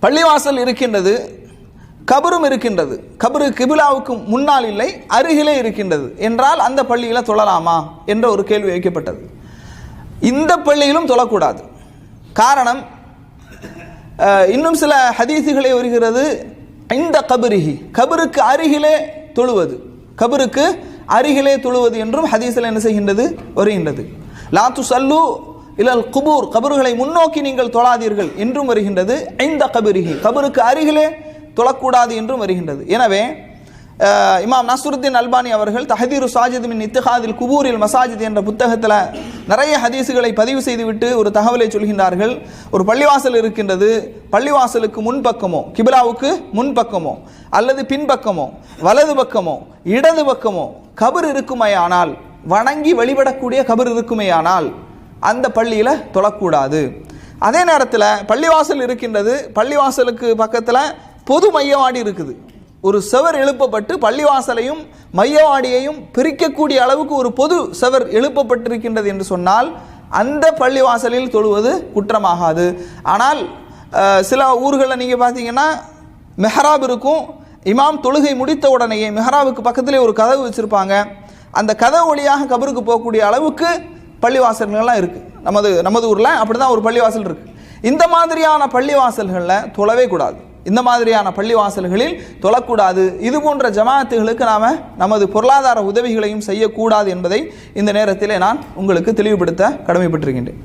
பள்ளிவாசல் இருக்கின்றது, கபரும் இருக்கின்றது. கபரு கிபிலாவுக்கு முன்னால் இல்லை, அருகிலே இருக்கின்றது என்றால் அந்த பள்ளியில் தொழலாமா என்ற ஒரு கேள்வி வைக்கப்பட்டது. இந்த பள்ளியிலும் தொழக்கூடாது. காரணம், இன்னும் சில ஹதீஸுகளே வருகிறது, இந்த கபரிஹி, கபருக்கு அருகிலே தொழுவது, கபருக்கு அருகிலே தொழுவது என்றும் ஹதீஸில் என்ன செய்கின்றது, வருகின்றது. லா துஸல்லு இலல் குபூர், கபர்களை முன்னோக்கி நீங்கள் தொழாதீர்கள் என்றும் வருகின்றது. இந்த கபரிஹி, கபருக்கு அருகிலே தொழக்கூடாது என்றும் வருகின்றது. எனவே இமாம் நஸ்ருத்தீன் அல்பானி அவர்கள் தஹதீரு சாஜித் மின் இத்திஹாதில் குபூரில் மசாஜித் என்ற புத்தகத்தில் நிறைய ஹதீஸுகளை பதிவு செய்துவிட்டு ஒரு தகவலை சொல்கின்றார்கள். ஒரு பள்ளிவாசல் இருக்கின்றது, பள்ளிவாசலுக்கு முன்பக்கமோ, கிபிலாவுக்கு முன்பக்கமோ அல்லது பின்பக்கமோ, வலது பக்கமோ இடது பக்கமோ கபர் இருக்குமேயானால், வணங்கி வழிபடக்கூடிய கபர் இருக்குமேயானால் அந்த பள்ளியில் தொழக்கூடாது. அதே நேரத்தில் பள்ளிவாசல் இருக்கின்றது, பள்ளிவாசலுக்கு பக்கத்தில் பொது மையவாடி இருக்குது. ஒரு செவர் எழுப்பப்பட்டு பள்ளிவாசலையும் மையவாடியையும் பிரிக்கக்கூடிய அளவுக்கு ஒரு பொது செவர் எழுப்பப்பட்டிருக்கின்றது என்று சொன்னால் அந்த பள்ளிவாசலில் தொழுவது குற்றமாகாது. ஆனால் சில ஊர்களில் நீங்கள் பார்த்தீங்கன்னா மெஹராப் இருக்கும், இமாம் தொழுகை முடித்த உடனேயே மெஹராபுக்கு பக்கத்திலே ஒரு கதவு வச்சுருப்பாங்க. அந்த கதவு வழியாக கபருக்கு போகக்கூடிய அளவுக்கு பள்ளிவாசல்கள்லாம் இருக்குது. நமது ஊரில் அப்படி தான் ஒரு பள்ளிவாசல் இருக்குது. இந்த மாதிரியான பள்ளிவாசல்களில் தொழவே கூடாது. இந்த மாதிரியான பள்ளிவாசல்களில் தொழக்கூடாது. இது போன்ற ஜமாத்துகளுக்கு நாம் நமது பொருளாதார உதவிகளையும் செய்யக்கூடாது என்பதை இந்த நேரத்தில் நான் உங்களுக்கு தெளிவுபடுத்த கடமைப்பட்டிருக்கின்றேன்.